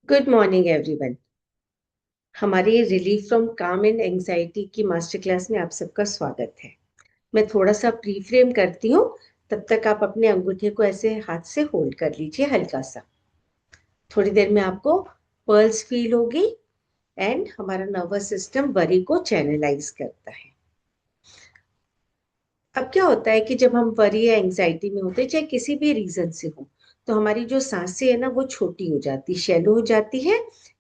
Good morning everyone. हमारी relief from काम and anxiety की मास्टर क्लास में आप सबका स्वागत है। मैं थोड़ा सा प्री फ्रेम करती हूँ। तब तक आप अपने अंगूठे को ऐसे हाथ से होल्ड कर लीजिए हल्का सा। थोड़ी देर में आपको पल्स फील होगी एंड हमारा नर्वस सिस्टम वरी को चैनलाइज करता है। अब क्या होता है कि जब हम वरी या एंजाइटी में होते हैं, चाहे किसी भी रीजन से हो, तो हमारी जो सांसें है ना वो छोटी हो जाती, शैलो हो जाती है,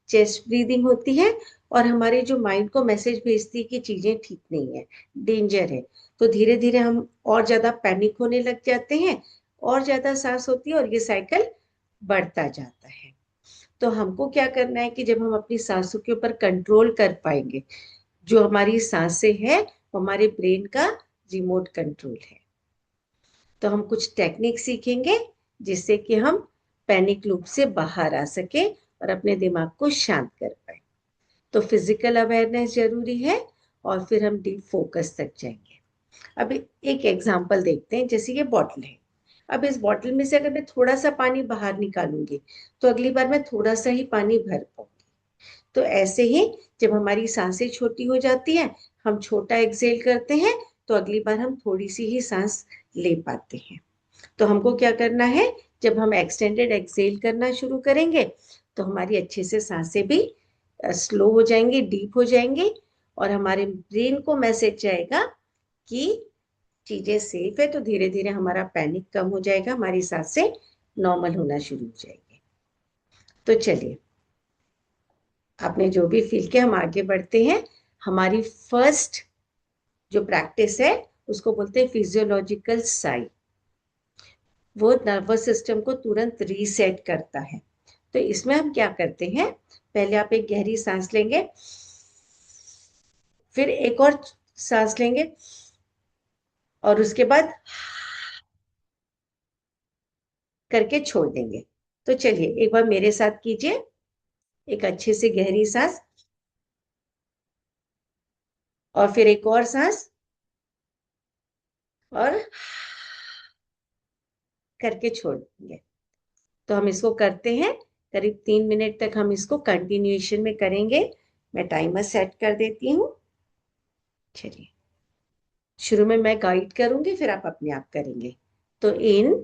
चेस्ट ब्रीदिंग होती है और हमारे जो माइंड को मैसेज भेजती है कि चीजें ठीक नहीं है, डेंजर है। तो धीरे धीरे हम और ज्यादा पैनिक होने लग जाते हैं, और ज्यादा सांस होती है और ये साइकिल बढ़ता जाता है। तो हमको क्या करना है कि जब हम अपनी सांसों के ऊपर कंट्रोल कर पाएंगे, जो हमारी सांसें हैं वो हमारे ब्रेन का रिमोट कंट्रोल है। तो हम कुछ टेक्निक सीखेंगे जिससे कि हम पैनिक लूप से बाहर आ सके और अपने दिमाग को शांत कर पाए। तो फिजिकल अवेयरनेस जरूरी है और फिर हम डीप फोकस तक जाएंगे। अब एक एग्जांपल देखते हैं। जैसे ये बॉटल है, अब इस बॉटल में से अगर मैं थोड़ा सा पानी बाहर निकालूंगी तो अगली बार मैं थोड़ा सा ही पानी भर पाऊंगी। तो ऐसे ही जब हमारी सांसें छोटी हो जाती हैं, हम छोटा एक्सेल करते हैं, तो अगली बार हम थोड़ी सी ही सांस ले पाते हैं। तो हमको क्या करना है, जब हम एक्सटेंडेड एक्सेल करना शुरू करेंगे तो हमारी अच्छे से सांसें भी स्लो हो जाएंगी, डीप हो जाएंगी और हमारे ब्रेन को मैसेज जाएगा कि चीजें सेफ है। तो धीरे धीरे हमारा पैनिक कम हो जाएगा, हमारी सांसें नॉर्मल होना शुरू हो जाएंगी। तो चलिए, आपने जो भी फील किया, हम आगे बढ़ते हैं। हमारी फर्स्ट जो प्रैक्टिस है उसको बोलते हैं फिजियोलॉजिकल साई। वो नर्वस सिस्टम को तुरंत रीसेट करता है। तो इसमें हम क्या करते हैं, पहले आप एक गहरी सांस लेंगे, फिर एक और सांस लेंगे और उसके बाद करके छोड़ देंगे। तो चलिए एक बार मेरे साथ कीजिए। एक अच्छे से गहरी सांस और फिर एक और सांस और करके छोड़ देंगे। तो हम इसको करते हैं, करीब 3 मिनट तक हम इसको कंटिन्यूएशन में करेंगे। मैं टाइमर सेट कर देती हूँ। चलिए, शुरू में मैं गाइड करूंगी, फिर आप अपने आप करेंगे। तो इन,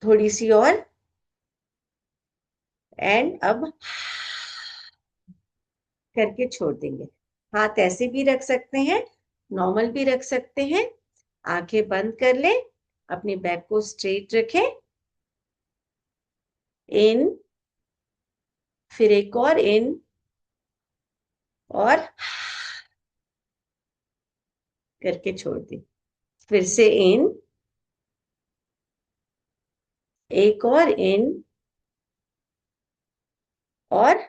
थोड़ी सी और, एंड अब करके छोड़ देंगे। हाथ ऐसे भी रख सकते हैं, नॉर्मल भी रख सकते हैं। आंखें बंद कर लें, अपने बैक को स्ट्रेट रखें। इन, फिर एक और इन और करके छोड़ दें। फिर से इन, एक और इन और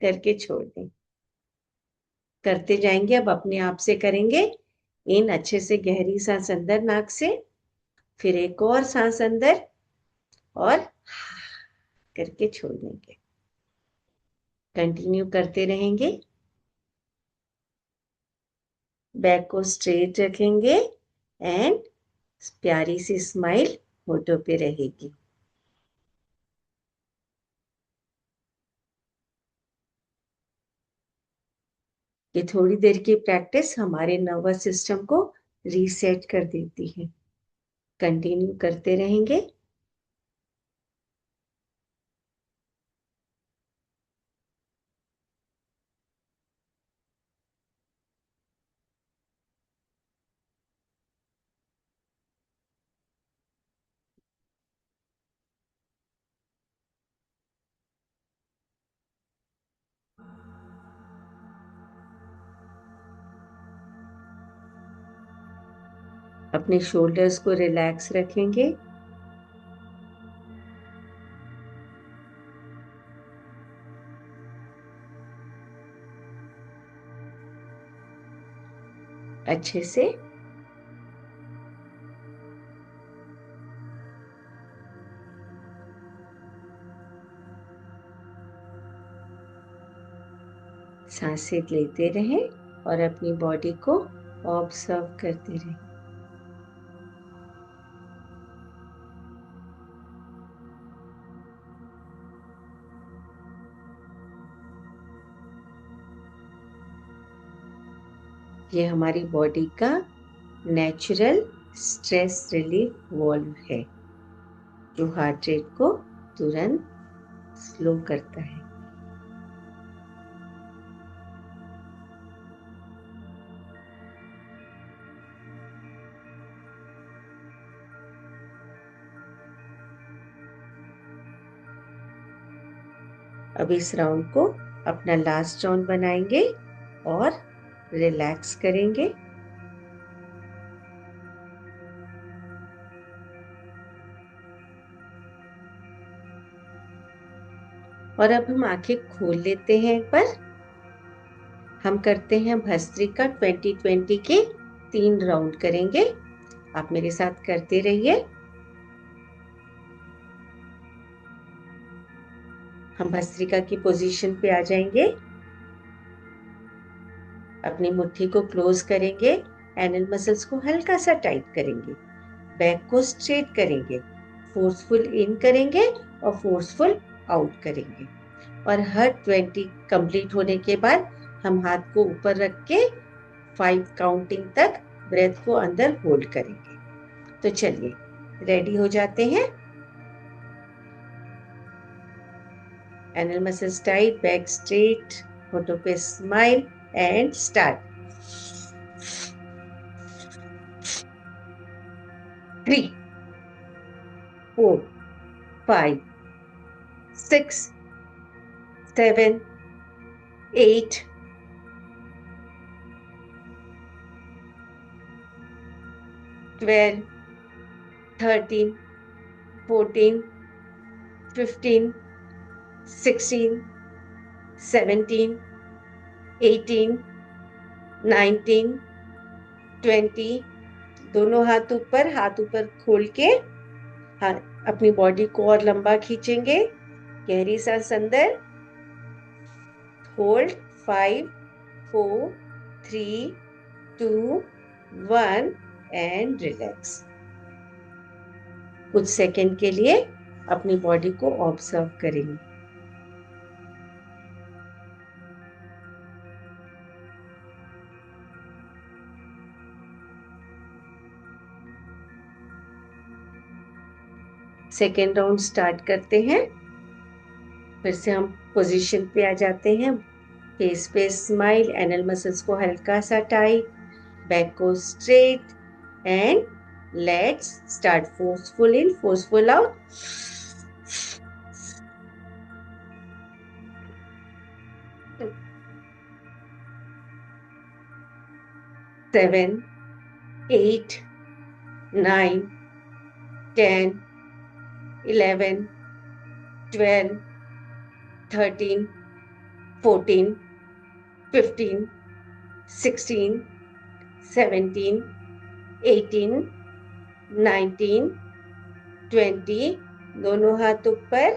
करके छोड़ दें। करते जाएंगे, अब अपने आप से करेंगे। इन, अच्छे से गहरी सांस अंदर नाक से, फिर एक और सांस अंदर और करके छोड़ देंगे। कंटिन्यू करते रहेंगे। बैक को स्ट्रेट रखेंगे एंड प्यारी सी स्माइल होठों पे रहेगी। ये थोड़ी देर की प्रैक्टिस हमारे नर्वस सिस्टम को रीसेट कर देती है। कंटिन्यू करते रहेंगे। अपने शोल्डर्स को रिलैक्स रखेंगे। अच्छे से सांसें लेते रहें और अपनी बॉडी को ऑब्जर्व करते रहें। ये हमारी बॉडी का नेचुरल स्ट्रेस रिलीफ वॉल्व है जो हार्ट रेट को तुरंत स्लो करता है। अब इस राउंड को अपना लास्ट राउंड बनाएंगे और रिलैक्स करेंगे। और अब हम आंखें खोल लेते हैं एक बार। हम करते हैं भस्त्रिका 2020 के 3 राउंड करेंगे। आप मेरे साथ करते रहिए। हम भस्त्रिका की पोजीशन पे आ जाएंगे। अपनी मुट्ठी को क्लोज करेंगे। एनल मसल्स को हल्का सा टाइट करेंगे। बैक को स्ट्रेट करेंगे। फोर्सफुल इन करेंगे और फोर्सफुल आउट करेंगे। और हर 20 कंप्लीट होने के बाद हम हाथ को ऊपर रख के 5 काउंटिंग तक ब्रेथ को अंदर होल्ड करेंगे। तो चलिए रेडी हो जाते हैं। Anal muscles tight, back straight, होठों पे स्माइल एंड स्टार्ट। 3, 4, 5, 6, 7, 8, 12, 13, 14, 15, 16, 17, 18, 19, 20। दोनों हाथ ऊपर खोल के हाथ अपनी बॉडी को और लंबा खींचेंगे। गहरी सांस अंदर। Hold 5, 4, 3, 2, 1 and relax. कुछ सेकंड के लिए अपनी बॉडी को ऑब्जर्व करेंगे। सेकेंड राउंड स्टार्ट करते हैं। फिर से हम पोजीशन पे आ जाते हैं। फेस पे स्माइल, एनल मसल्स को हल्का सा टाइट, बैक को straight and let's start. Forceful in, forceful out. 7, 8, 9, 10, 11, 12, 13, 14, 15, 16, 17, 18, 19, 20। दोनों हाथ ऊपर,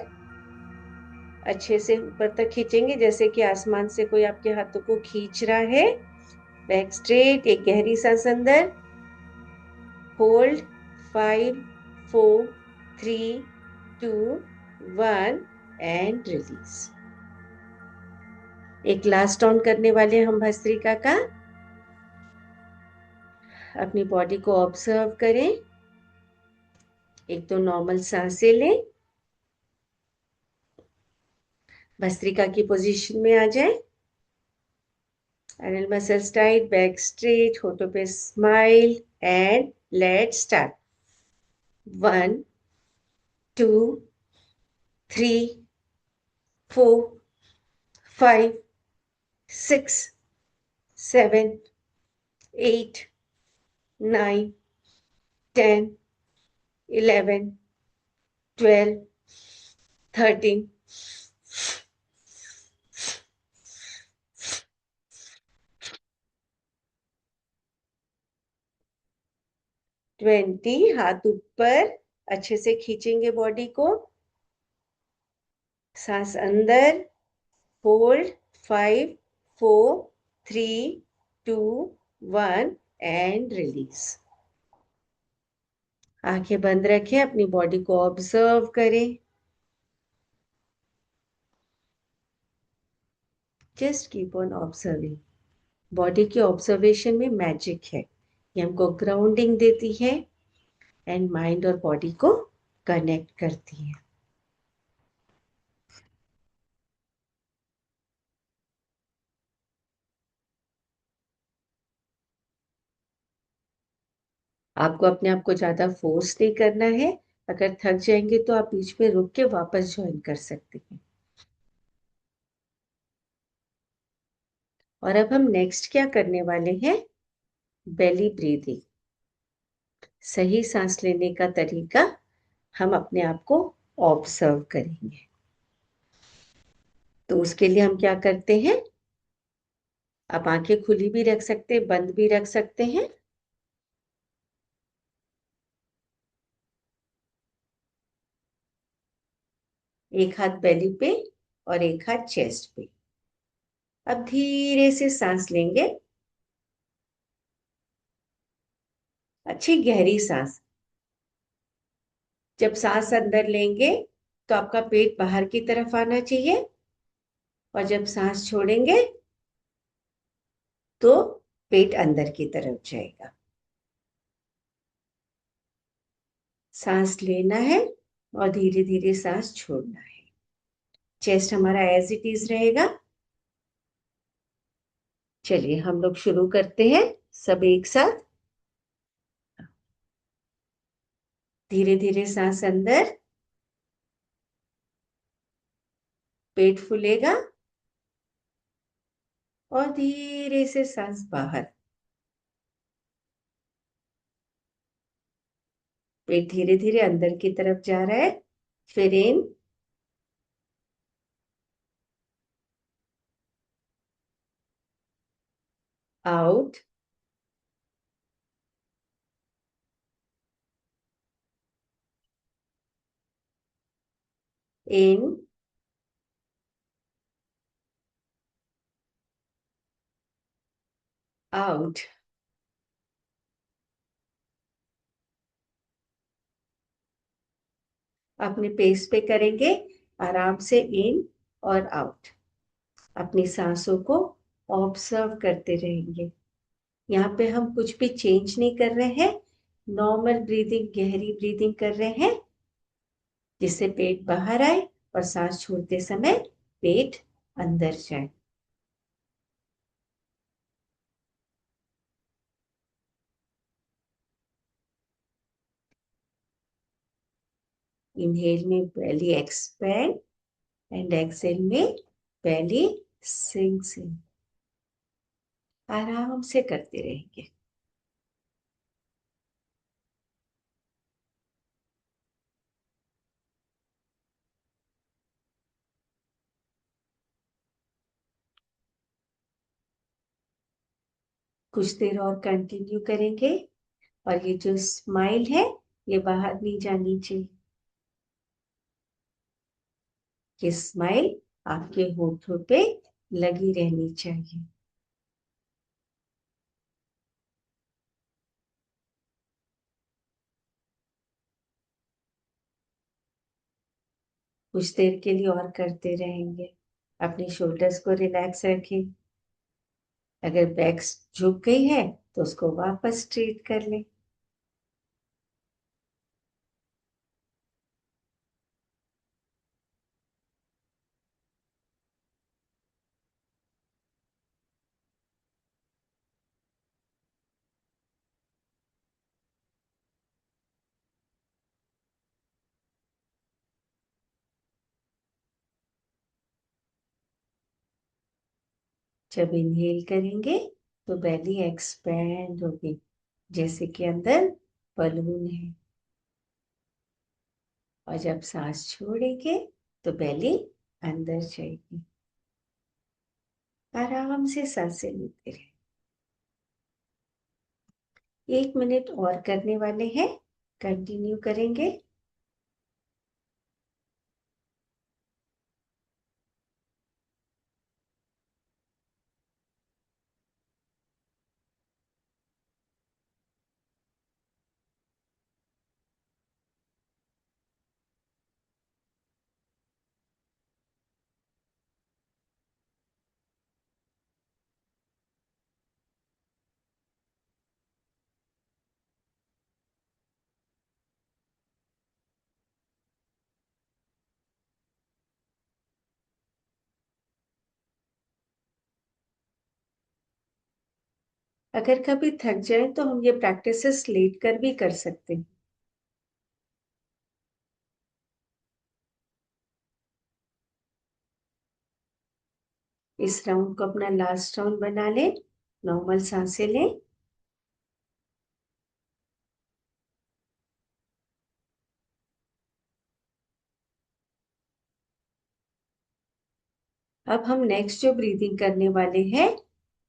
अच्छे से ऊपर तक खींचेंगे जैसे कि आसमान से कोई आपके हाथों को खींच रहा है। बैक स्ट्रेट, एक गहरी सांस अंदर। Hold 5, 4, 3, 2, 1 and release. एक लास्ट राउंड करने वाले हम भस्त्रिका का। अपनी बॉडी को ऑब्जर्व करें। एक तो नॉर्मल सांसें लें। भस्त्रिका की पोजीशन में आ जाए। Anal muscles tight, back straight, होठों पे स्माइल एंड लेट्स स्टार्ट। 1, 2, 3, 4, 5, 6, 7, 8, 9, 10, 11, 12, 13, 20। हाथ ऊपर, अच्छे से खींचेंगे बॉडी को। सांस अंदर। Hold 5, 4, 3, 2, 1 and release. आंखें बंद रखें, अपनी बॉडी को ऑब्जर्व करें। Just keep on observing. Body के ऑब्जर्वेशन में मैजिक है। ये हमको ग्राउंडिंग देती है एंड माइंड और बॉडी को कनेक्ट करती है। आपको अपने आप को ज्यादा फोर्स नहीं करना है। अगर थक जाएंगे तो आप बीच में रुक के वापस ज्वाइन कर सकते हैं। और अब हम नेक्स्ट क्या करने वाले हैं? Belly breathing. सही सांस लेने का तरीका हम अपने आप को ऑब्जर्व करेंगे। तो उसके लिए हम क्या करते हैं? आप आंखें खुली भी रख सकते हैं, बंद भी रख सकते हैं। एक हाथ बेली पे और एक हाथ चेस्ट पे। अब धीरे से सांस लेंगे, अच्छी गहरी सांस। जब सांस अंदर लेंगे तो आपका पेट बाहर की तरफ आना चाहिए, और जब सांस छोड़ेंगे तो पेट अंदर की तरफ जाएगा। सांस लेना है और धीरे धीरे सांस छोड़ना है। चेस्ट हमारा एज इट इज रहेगा। चलिए हम लोग शुरू करते हैं, सब एक साथ। धीरे धीरे सांस अंदर, पेट फूलेगा, और धीरे से सांस बाहर। पेट धीरे धीरे अंदर की तरफ जा रहा है। फिर इन, आउट, इन, आउट। अपने पेस पे करेंगे, आराम से इन और आउट। अपनी सांसों को ऑब्जर्व करते रहेंगे। यहाँ पे हम कुछ भी चेंज नहीं कर रहे हैं। नॉर्मल ब्रीदिंग, गहरी ब्रीदिंग कर रहे हैं, जिससे पेट बाहर आए और सांस छोड़ते समय पेट अंदर जाए। इनहेल में बेली एक्सपेंड एंड एक्सेल में बेली सिंक्स इन। आराम से करते रहेंगे। कुछ देर और कंटिन्यू करेंगे। और ये जो स्माइल है, ये बाहर नहीं जानी चाहिए। ये स्माइल आपके होठों पे लगी रहनी चाहिए। कुछ देर के लिए और करते रहेंगे। अपनी शोल्डर्स को रिलैक्स रखें। अगर बैक झुक गई है तो उसको वापस स्ट्रेट कर लें। जब इनहेल करेंगे तो बेली एक्सपैंड होगी, जैसे कि अंदर बलून है। और जब सांस छोड़ेंगे तो बेली अंदर जाएगी। आराम से सांसें लेते रहे। 1 मिनट और करने वाले हैं, कंटिन्यू करेंगे। अगर कभी थक जाए तो हम ये प्रैक्टिसेस लेट कर भी कर सकते हैं। इस राउंड को अपना लास्ट राउंड बना ले। नॉर्मल सांसें ले। अब हम नेक्स्ट जो ब्रीदिंग करने वाले हैं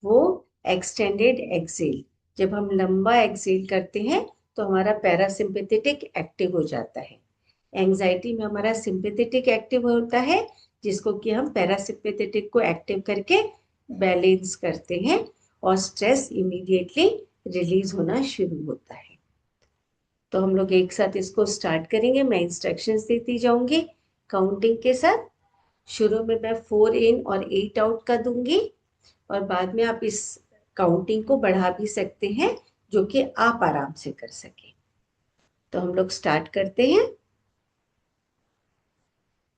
वो एक्सटेंडेड एक्सेल। जब हम लंबा एक्सेल करते हैं तो हमारा पैरासिम्पेथेटिक एक्टिव हो जाता है। एंजाइटी में हमारा सिंपेथेटिक एक्टिव होता है, जिसको कि हम पैरासिम्पेथेटिक को एक्टिव करके बैलेंस करते हैं और स्ट्रेस इमीडिएटली रिलीज होना शुरू होता है। तो हम लोग एक साथ इसको स्टार्ट करेंगे। मैं इंस्ट्रक्शंस देती जाऊंगी काउंटिंग के साथ। शुरू में मैं 4 इन और 8 आउट का दूंगी और बाद में आप इस काउंटिंग को बढ़ा भी सकते हैं, जो कि आप आराम से कर सकें। तो हम लोग स्टार्ट करते हैं।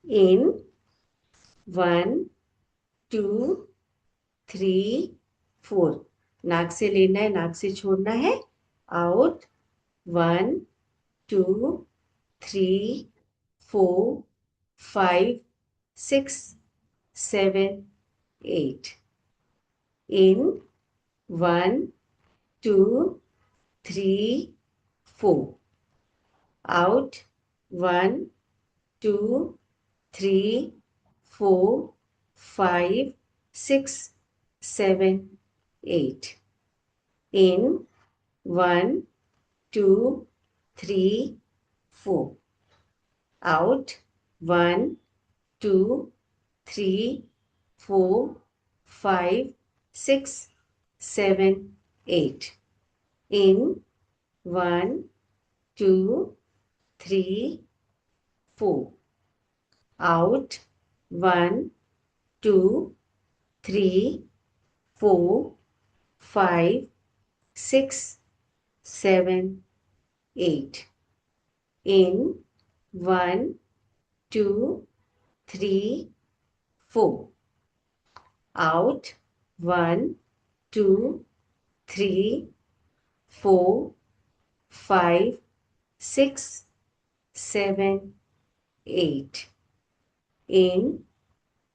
इन 1 2 3 4, नाक से लेना है, नाक से छोड़ना है। Out 1 2 3 4 5 6 7 8। In 1 2 3 4। Out 1 2 3 4 5 6 7 8। In 1 2 3 4। Out 1 2 3 4 5 6 7 8। In 1 2 3 4। Out 1 2 3 4 5 6 7 8। In 1 2 3 4। Out 1 2 3 4 5 6 7 8। In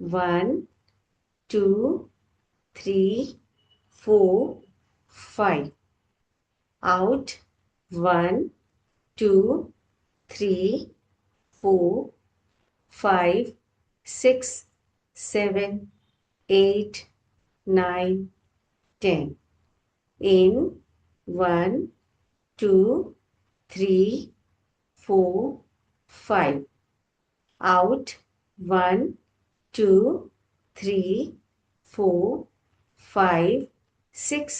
1 2 3 4 5। Out 1 2 3 4 5 6 7 8 9 10। In 1 2 3 4 5। Out 1 2 3 4 5 6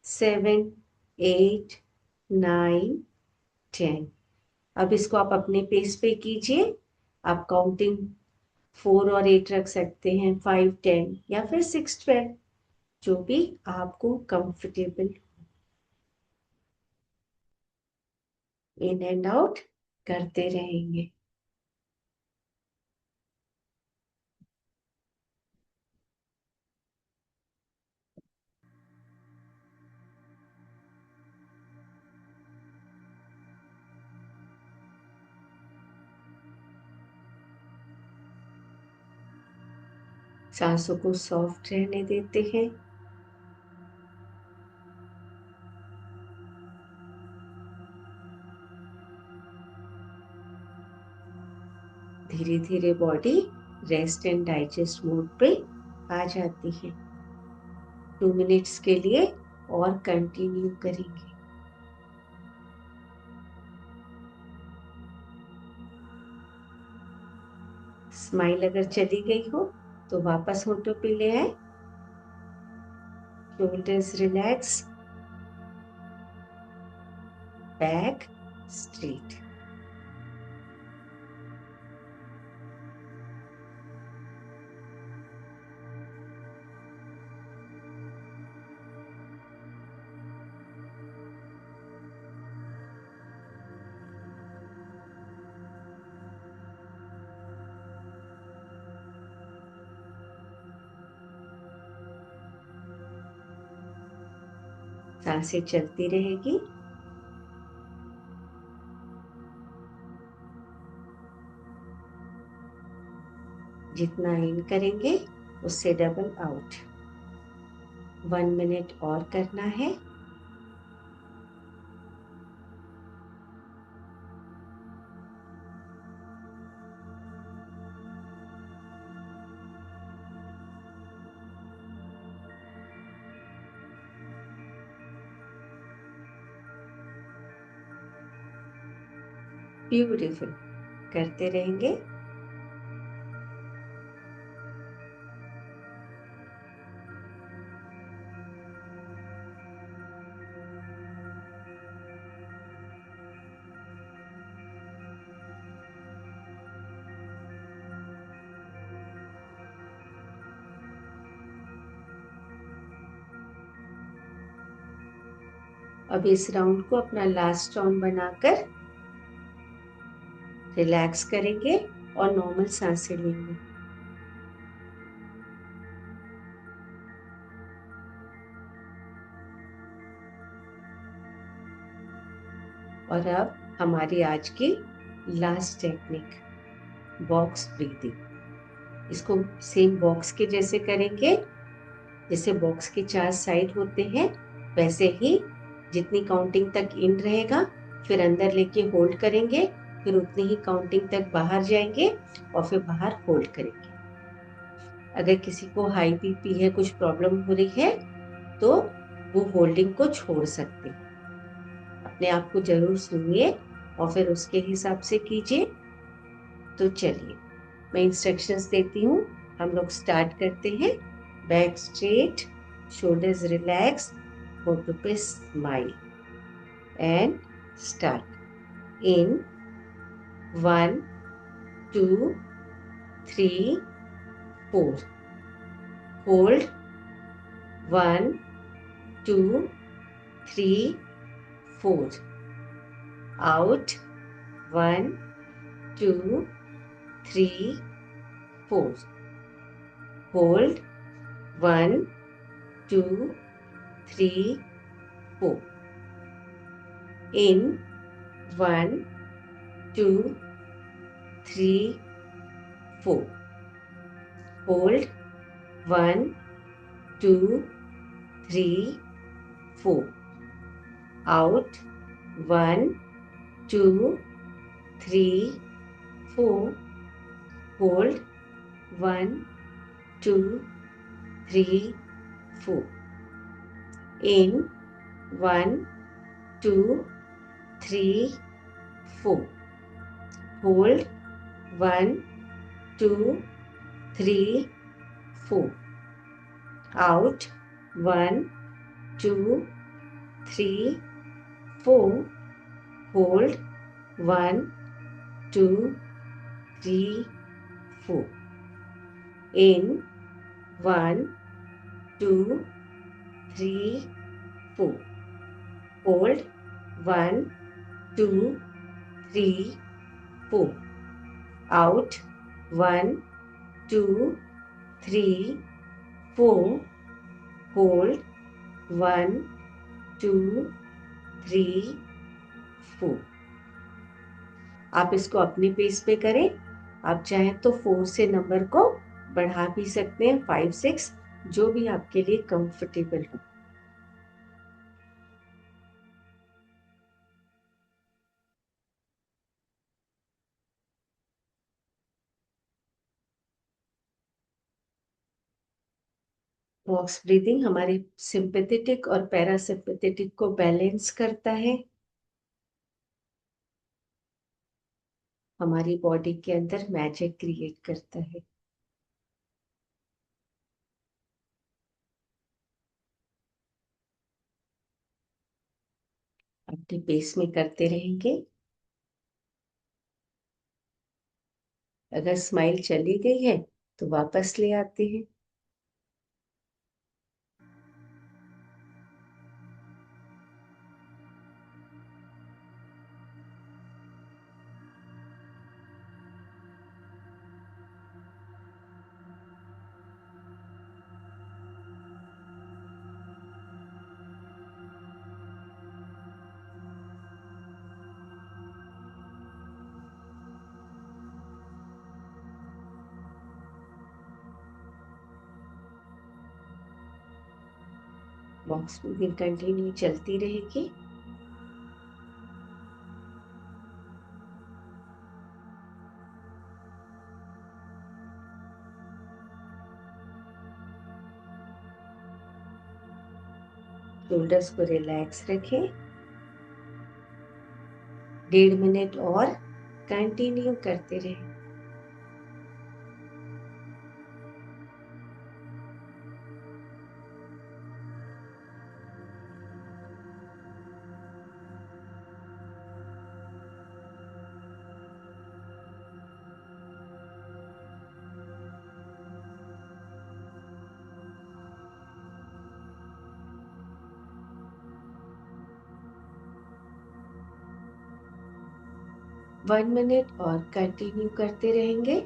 7 8 9 10। अब इसको आप अपने पेस पे कीजिए। आप काउंटिंग 4 और 8 रख सकते हैं, 5 10 या फिर 6 12, जो भी आपको कंफर्टेबल। इन एंड आउट करते रहेंगे। सांसों को सॉफ्ट रहने देते हैं। धीरे धीरे body rest and digest mode पे आ जाती है। 2 मिनट्स के लिए और कंटिन्यू करेंगे। स्माइल अगर चली गई हो तो वापस होठों पे ले आए। Shoulders relax, back straight. सांसें चलती रहेगी। जितना इन करेंगे उससे डबल आउट। 1 मिनट और करना है। ब्यूटीफुल। करते रहेंगे। अब इस राउंड को अपना लास्ट राउंड बनाकर रिलैक्स करेंगे और नॉर्मल सांसें लेंगे। और अब हमारी आज की लास्ट टेक्निक बॉक्स ब्रीदिंग। इसको सेम बॉक्स के जैसे करेंगे। जैसे बॉक्स के 4 साइड होते हैं वैसे ही जितनी काउंटिंग तक इन रहेगा फिर अंदर लेके होल्ड करेंगे, फिर उतनी ही काउंटिंग तक बाहर जाएंगे और फिर बाहर होल्ड करेंगे। अगर किसी को हाई बीपी है, कुछ प्रॉब्लम हो रही है तो वो होल्डिंग को छोड़ सकते हैं। अपने आप को जरूर सुनिए और फिर उसके हिसाब से कीजिए। तो चलिए मैं इंस्ट्रक्शंस देती हूँ। हम लोग स्टार्ट करते हैं। बैक स्ट्रेट, शोल्डर्स रिलैक्स, होठों पे smile and start. In 1 2 3 4, hold 1 2 3 4, out 1 2 3 4, hold 1 2 3 4, in 1 2 3 4, hold 1 2 3 4, out 1 2 3 4, hold 1 2 3 4, in 1 2 3 4, hold 1 2 3 4, out 1 2 3 4, hold 1 2 3 4, in 1 2 3 4, hold 1 2 3 4, out 1 2 3 4, hold 1 2 3 4। आप इसको अपने पेस पे करें। आप चाहें तो 4 से नंबर को बढ़ा भी सकते हैं, 5 6, जो भी आपके लिए कंफर्टेबल हो। बॉक्स ब्रीदिंग हमारे सिंपैथेटिक और पैरासिम्पैथेटिक को बैलेंस करता है। हमारी बॉडी के अंदर मैजिक क्रिएट करता है। अपने पेस में करते रहेंगे। अगर स्माइल चली गई है तो वापस ले आते हैं। बॉक्स ब्रीदिंग कंटिन्यू चलती रहेगी। शोल्डर्स को रिलैक्स रखें। 1.5 मिनट और कंटिन्यू करते रहें। वन मिनट और कंटिन्यू करते रहेंगे।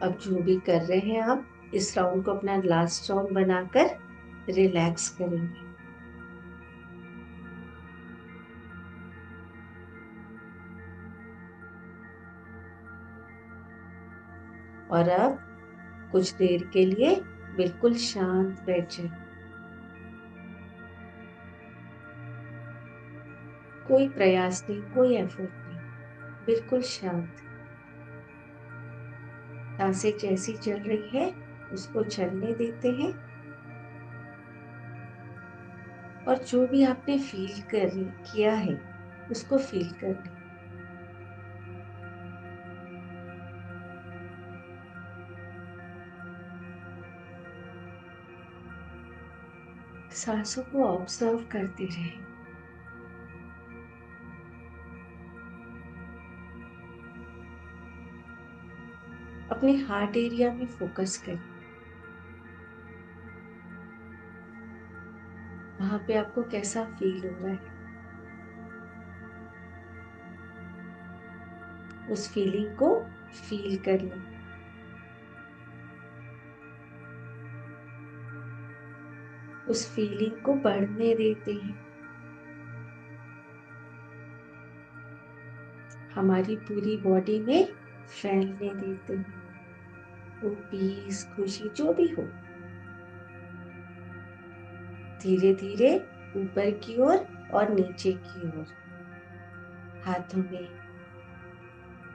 अब जो भी कर रहे हैं आप, इस राउंड को अपना लास्ट राउंड बनाकर रिलैक्स करेंगे। और अब कुछ देर के लिए बिल्कुल शांत बैठ जाए। कोई प्रयास नहीं, कोई एफर्ट नहीं, बिल्कुल शांत। सांसें जैसी चल रही है उसको चलने देते हैं। और जो भी आपने फील किया है उसको फील कर लें। सांसों को ऑब्जर्व करते रहें। अपने हार्ट एरिया में फोकस करें। वहां पे आपको कैसा फील हो रहा है, उस फीलिंग को फील कर लें। उस फीलिंग को बढ़ने देते हैं। हमारी पूरी बॉडी में फैलने देते हैं। वो पीस, खुशी जो भी हो, धीरे धीरे ऊपर की ओर और नीचे की ओर, हाथों में,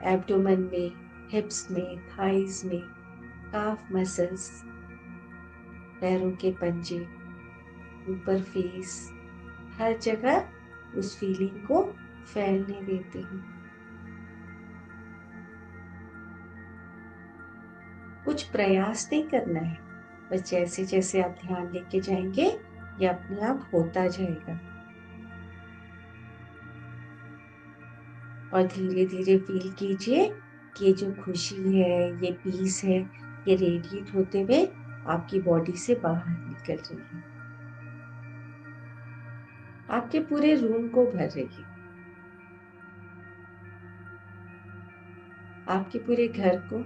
एब्डोमेन में, हिप्स में, थाइज में, काफ मसल्स, पैरों के पंजे, ऊपर फेस, हर जगह उस फीलिंग को फैलने देते हैं। कुछ प्रयास नहीं करना है, बस जैसे जैसे आप ध्यान लेके जाएंगे ये अपने आप होता जाएगा। और धीरे धीरे फील कीजिए कि ये जो खुशी है, ये पीस है, ये रेडिएट होते हुए आपकी बॉडी से बाहर निकल रही है, आपके पूरे रूम को भर रही है, आपके पूरे घर को,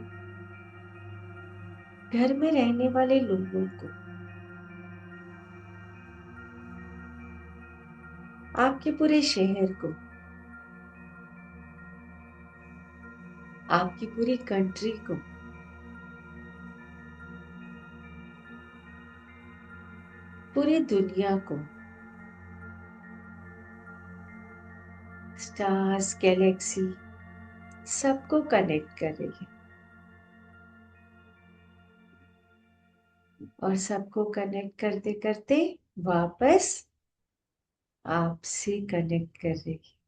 घर में रहने वाले लोगों को, आपके पूरे शहर को, आपकी पूरी कंट्री को, पूरी दुनिया को, स्टार्स, गैलेक्सी, सबको कनेक्ट कर रही है। और सबको कनेक्ट करते करते वापस आपसे कनेक्ट कर रही है।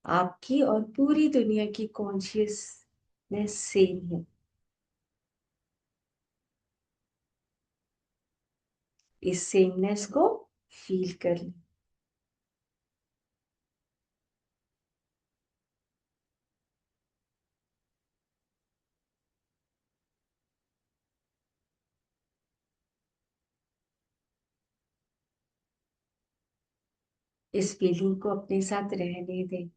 आपकी और पूरी दुनिया की कॉन्शियसनेस सेम है। इस सेमनेस को फील कर लें। इस फीलिंग को अपने साथ रहने दें।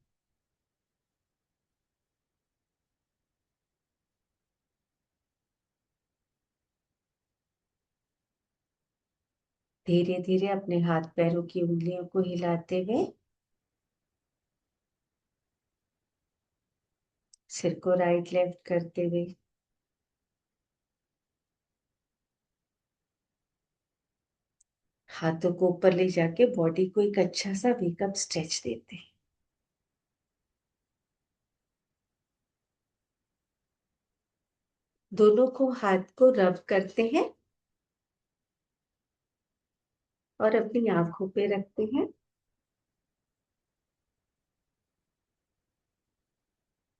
धीरे धीरे अपने हाथ पैरों की उंगलियों को हिलाते हुए सिर को राइट लेफ्ट करते हुए हाथों को ऊपर ले जाके बॉडी को एक अच्छा सा वेकअप स्ट्रेच देते हैं। दोनों को हाथ को रब करते हैं और अपनी आंखों पे रखते हैं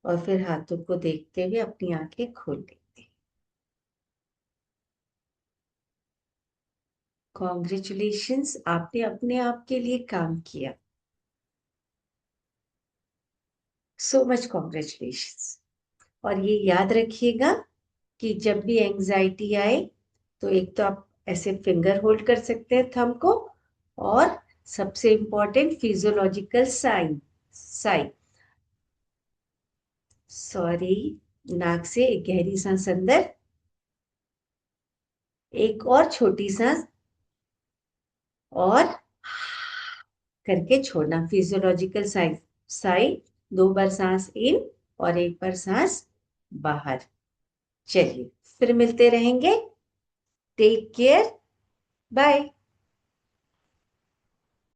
और फिर हाथों को देखते हुए अपनी आंखें खोल लेते हैं। कॉन्ग्रेचुलेशंस, आपने अपने आप के लिए काम किया। So much congratulations. और ये याद रखिएगा कि जब भी एंजाइटी आए तो एक तो आप ऐसे फिंगर होल्ड कर सकते हैं थंब को, और सबसे important physiological sign sign sorry, नाक से एक गहरी सांस अंदर, एक और छोटी सांस, और करके छोड़ना। फिजियोलॉजिकल साइन साइन, 2 बार सांस इन और 1 बार सांस बाहर। चलिए फिर मिलते रहेंगे। Take care. बाय।